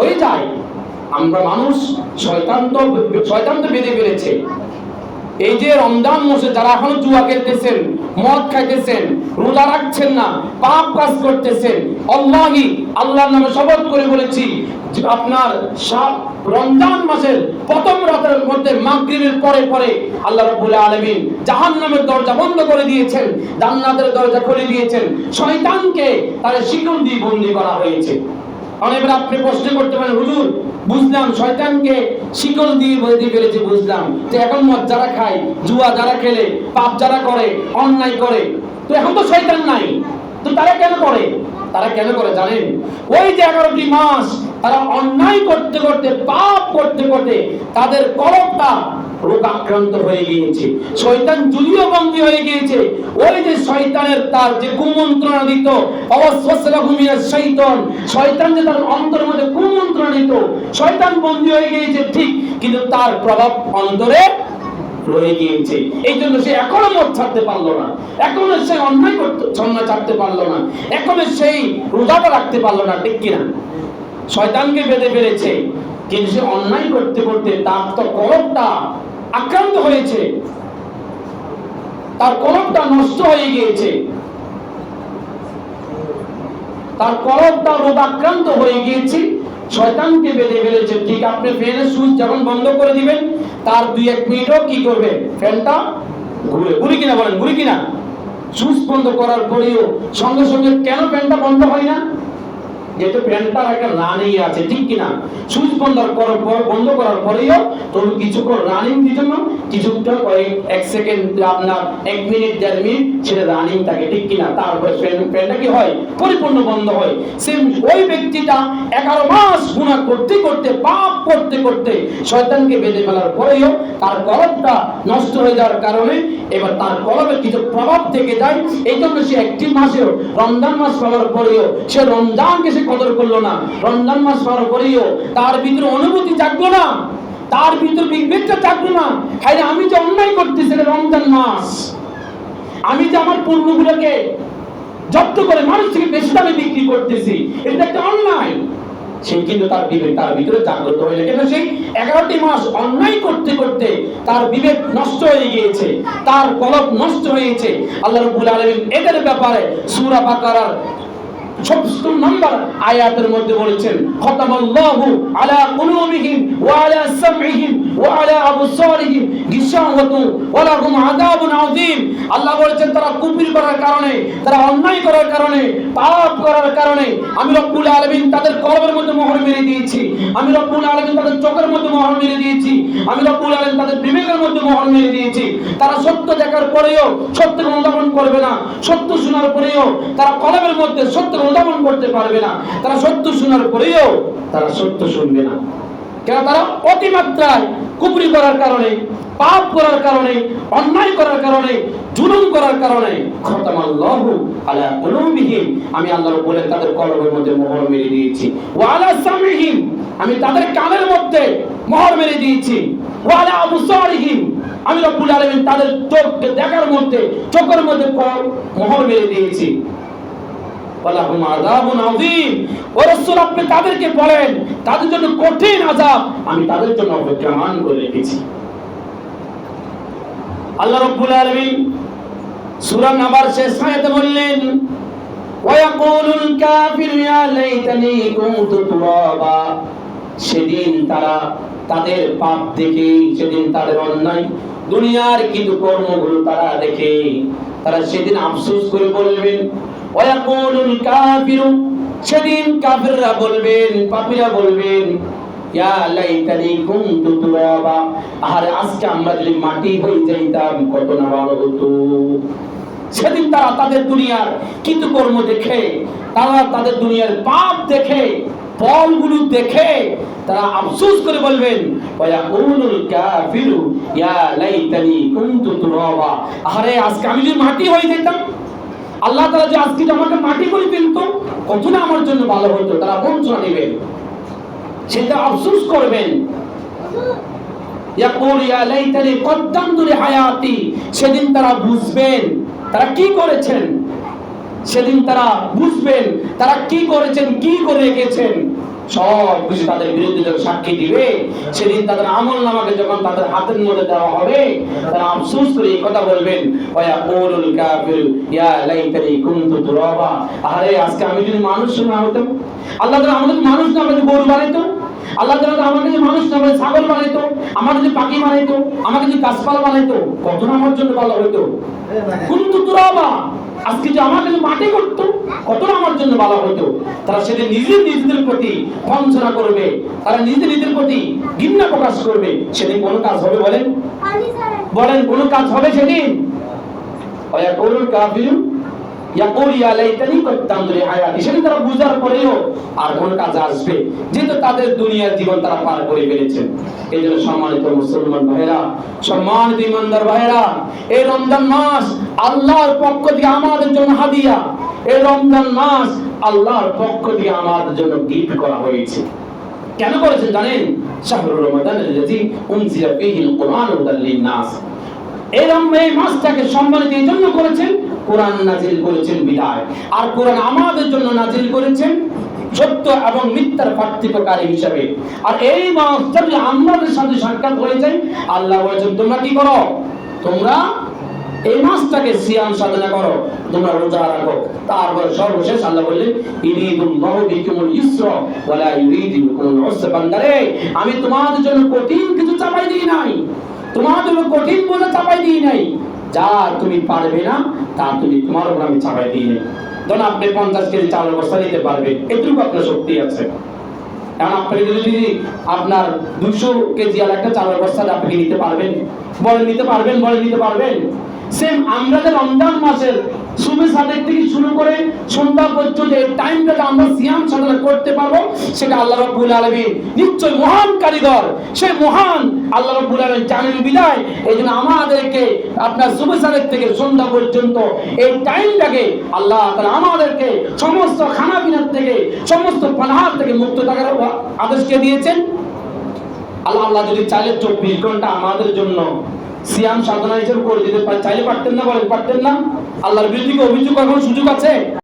হয়ে যায়। আমরা মানুষ শয়তান তো বেঁধে ফেলেছে। এই যে রমজান মাসে যারা এখনো জুয়া খেলতেছেন, মদ খাইতেছেন, রোজা রাখছেন না, পাপ কাজ করতেছেন, আল্লাহি আল্লাহর নামে শপথ করে বলেছি, আপনার রমজান মাসের প্রথম রাতের মধ্যে মাগরিবের পরে আল্লাহ রাব্বুল আলামিন জাহান্নামের দরজা বন্ধ করে দিয়েছেন, জান্নাতের দরজা খুলে দিয়েছেন। শয়তানকে তার শিকল দিয়ে বন্দী করা হয়েছে। অনেকবার আপনি প্রশ্ন করতে পারেন, হুজুর বুঝলাম শয়তানকে শিকল দিয়ে বেঁধে ফেলেছে, বুঝলাম, তো এখন মদ যারা খায়, জুয়া যারা খেলে, পাপ যারা করে, অন্যায় করে, তো এখন তো শয়তান নাই, তো তারা কেন করে? তারা কেন করে জানেন? ওই যে 11টি মাস তারা অন্যায় করতে করতে, পাপ করতে করতে তাদের কলবটা রোগ আক্রান্ত হয়ে গিয়েছে, শয়তান জুলিও বন্দী হয়ে গিয়েছে। ওই যে শয়তানের তার যে কুমন্ত্রণা দিত, শয়তান যে তার অন্তরের মধ্যে কুমন্ত্রণা দিত, শয়তান বন্দী হয়ে গিয়েছে ঠিক, কিন্তু তার প্রভাব অন্তরে রয়ে গিয়েছে। এই জন্য সে এখনো মদ ছাড়তে পারলো না, এখনো সে অন্যায় ছাড়তে পারলো না, এখনো সেই রোজাটা রাখতে পারলো না, ঠিক কিনা? শয়তানকে বেঁধে ফেলেছে, কিন্তু সে অন্যায় করতে করতে তার তো কলবটা আক্রান্ত হয়েছে, তার কলবটা নষ্ট হয়ে গিয়েছে, তার কলবটা রোগ আক্রান্ত হয়ে গিয়েছে, শয়তানকে বেঁধে ফেলেছে। ঠিক আপনি ফ্যানের সুইচ যখন বন্ধ করে দিবেন, তার 2-1 মিনিটও কি করবে, ফ্যানটা ঘুরে কিনা, বলেন ঘুরে কিনা? সুইচ বন্ধ করার পরেও সঙ্গে সঙ্গে কেন ফ্যানটা বন্ধ হয় না? যেহেতু ফ্যানটার একটা রানিং আছে, ঠিক কিনা? সুইচ বন্ধ করার পরেও তবু কিছুক্ষণ রানিং দির জন্য কিছুটা কয়েক 1 সেকেন্ড, আপনার 1 মিনিট 1.5 মিনিট সেটা রানিং থাকে, ঠিক কিনা? তারপরে ফ্যানটা কি হয়, পরিপূর্ণ বন্ধ হয়। সেম ওই ব্যক্তিটা 11 মাস গুনাহ করতে করতে, পাপ করতে করতে, শয়তানকে বেঁধে ফেলার পরেও তার কলবটা নষ্ট হয়ে যাওয়ার কারণে এবার তার কলবে কিছু প্রভাব থেকে যায়। এই জন্য সে একটি মাসেও, রমজান মাস পাওয়ার পরেও সে রমজানকে সে কদর করলো না, রমজান মাস পাওয়ার পরেও তার ভিতরে অনুভূতি জাগলো না, তার ভিতরে বিবেকটা জাগলো না। খালি আমি যে অন্যায় করতেছি রমজান মাস, আমি যে আমার পণ্যগুলোকে জব্দ করে মানুষ থেকে বেশি দামে বিক্রি করতেছি, এটা একটা অন্যায়। সে কিন্তু তার বিবেক তার ভিতরে জাগ্রত হয়ে গেছে। সেই 11টি মাস অন্যায় করতে করতে তার বিবেক নষ্ট হয়ে গিয়েছে, তার কলব নষ্ট হয়েছে। আল্লাহ রাব্বুল আলামিন এদের ব্যাপারে সূরা বাকারার 76 নম্বর আয়াতের মধ্যে বলেছেন, খাতামাল্লাহু আলা কুলুবিহিম ওয়া আলা সামঈহিম ওয়া আলা আবসারিহিম গিশাওয়াতুন ওয়া লাহুম আযাবুন আযীম। আল্লাহ বলেছেন তারা কুফর করার কারণে, তারা অন্যায় করার কারণে, পাপ করার কারণে আমি রব্বুল আলামিন তাদের কলবের মধ্যে মোহর মেরে দিয়েছি, আমি রব্বুল আলামিন তাদের চোখের মধ্যে মোহর মেরে দিয়েছি, আমি রব্বুল আলামিন তাদের বিবেকের মধ্যে মোহর মেরে দিয়েছি। তারা সত্য দেখার পরেও সত্যকে অনুধাবন করবে না, সত্য শোনার পরেও তারা কলবের মধ্যে সত্য অনুধাবন করতে পারবে না, তারা সত্য শোনার পরেও তারা সত্য শুনবে না। কেন? তারা অতিমাত্রায় কুফরি করার কারণে, পাপ করার কারণে, অন্যায় করার কারণে, জুলুম করার কারণে খাতামাল্লাহু আলা কুলুবিহিম, আমি আল্লাহ বলেন তাদের কলবের মধ্যে মোহর মেরে দিয়েছি, ওয়া আলা সামঈহিম, আমি তাদের কানের মধ্যে মোহর মেরে দিয়েছি, ওয়া আলা আবসারিহিম, আমি রব্বুল আলামিন তাদের চোখকে দেখার মধ্যে, চোখের মধ্যে মোহর মেরে দিয়েছি, ওয়ালাহুম আযাবুন আযীম। ও রাসূল আপনি তাদেরকে বলেন তাদের জন্য কঠিন আযাব আমি তাদের জন্য অপেক্ষমান করে রেখেছি। আল্লাহ রাব্বুল আলামিন সূরা নাবার শেষ আয়াতে বললেন, ওয়া ইয়াকুলুল কাফিরু ইয়া লাইতানি কুনতু তুরাবা। সেদিন তারা তাদের পাপ দেখে, সেদিন তাদের অন্যায় দুনিয়ার কিছু কর্মগুলো তারা দেখে, তারা সেদিন আফসোস করে বলবেন, ওয়ায়াকুলুল কাফিরু, সেদিন কাফিররা বলবেন, পাপীরা বলবেন, ইয়া লাইতানি কুনতু তুরাবা, আরে আজকে আমরা যদি মাটি হয়ে যাইতাম কত না ভালো হতো। সেদিন তারা তাদের দুনিয়ার কিছু কর্ম দেখে, তারা তাদের দুনিয়ার পাপ দেখে, ফলগুলো দেখে তারা আফসোস করে বলবেন, ওয়ায়াকুলুল কাফিরু ইয়া লাইতানি কুনতু তুরাবা, আরে আজকে আমি যদি মাটি হয়ে যেতাম, আল্লাহ তাআলা যে আজকে আমাকে মাটি করে ফেলতো কত না আমার জন্য ভালো হতো। তারা বঞ্চনা নেবেন, সেটা আফসোস করবেন। ইয়াকুল ইয়া লাইতানি কদ্দামতু লিহায়াতি, সেদিন তারা বুঝবেন তারা কি করেছেন, সেদিন তারা বুঝবেন তারা কি করেছেন, কি করে রেখেছেন। সব কিছু তাদের বিরুদ্ধে যখন সাক্ষী দিবে, সেদিন তাদের আমল নামাকে যখন তাদের হাতের মধ্যে দেওয়া হবে, তারা আফসোস করে এই কথা বলবেন, ওয়া কুলুল কাফিরু ইয়া লাইতানি কুনতু তুরাবা, আরে আজকে আমি যদি মানুষ না হতাম, আল্লাহ তাআলা আমাকে মানুষ না বানাইতো, গরু বানাইতো, আল্লাহ তাআলা আমাকে যদি মানুষ না বানাইতো, ছাগল বানাইতো, আমাকে যদি পাখি বানাইতো, আমাকে যদি গাছপালা বানাইতো, কত না আমার জন্য ভালো হতো। কুনতু তুরাবা, আজকে যে আমাকে মাটি করতো, কতটা আমার জন্য ভালো হতো। তারা সেদিন নিজেদের প্রতি বঞ্চনা করবে, তারা নিজেদের প্রতি ঘৃণা প্রকাশ করবে। সেদিন কোনো কাজ হবে বলেন? বলেন কোনো কাজ হবে সেদিন? ওয়াকুলুল কাফিরু ইয়াকুল ইয়া লাইতানি কুনতু লিহায়াতি, সেদিন তারা বুঝার পরেও আর কোন কাজ আসবে, যেহেতু তাদের দুনিয়ার জীবন তারা পার করে ফেলেছেন। এই জন্য সম্মানিত মুসলমান ভাইরা, সম্মানিত ইমানদার ভাইরা, এই রমজান মাস আল্লাহর পক্ষ থেকে আমাদের জন্য হাদিয়া। এই রমজান মাস আল্লাহর পক্ষ থেকে আমাদের জন্য গিফট করা হয়েছে। কেন করেছেন জানেন? শাহরুর রমাদানাল্লাযী উনজিলা ফীহিল কুরআনু হুদাল লিন-নাস, এই মাসটাকে সম্মানিত এই জন্য করেছেন, কোরআন নাজিল করেছেন বিদায়। আর কোরআন আমাদের জন্য নাজিল করেছেন সত্য এবং মিথ্যার পার্থক্যকারী হিসাবে। আর এই মাসটা যদি আমাদের সাথে সাক্ষাৎ হয়ে যায়, আল্লাহ বলেছেন তোমরা কি করো? তোমরা এই মাসটাকে সিয়াম সাধনা করো, তোমরা রোজা রাখো। তারপর সর্বশেষ আল্লাহ বললেন ইরিদুল্লাহু বিকুমুল ইসরা ওয়া লা ইরিদু বিকুমুল উসরা, বান্দারে আমি তোমাদের জন্য কঠিন কিছু চাপাই দিই নাই, তোমাদের জন্য কঠিন বোঝা চাপাই দিই নাই, যা তুমি পারবে না তা তুমি তোমার উপর আমি চাপাই দিই নাই। ধরুন আপনি 50 কেজি চালের বস্তা নিতে পারবেন, এটুকু আপনার শক্তি আছে। এখন আপনি যদি আপনার 200 কেজি আর একটা চালের বস্তা আপনি নিতে পারবেন? বলেন নিতে পারবেন? বলেন নিতে পারবেন? সেম আমরা যে রমজান মাসের সুবহ সাদেক থেকে শুরু করে সন্ধ্যা পর্যন্ত এই টাইমটা আমরা সিয়াম সাধনা করতে পারবো, সেটা আল্লাহ রাব্বুল আলামিন নিশ্চয় মহান কারিগর, সেই মহান আল্লাহ রাব্বুল আলামিন জানেন বিদায়। এইজন্য আমাদেরকে আপনার সুবহ সাদেক থেকে সন্ধ্যা পর্যন্ত এই টাইমটাকে আল্লাহ তাআলা আমাদেরকে সমস্ত খানাপিনার থেকে, সমস্ত পানাহার থেকে মুক্ত থাকার আদেশকে দিয়েছেন। আল্লাহ যদি চাইলে 24 ঘন্টা আমাদের জন্য সিয়াম সাধনা হিসেবে করে দিতে চাইলে পারতেন না? বলেন পারতেন না? আল্লাহর বিরুদ্ধে অভিযোগ করার সুযোগ আছে?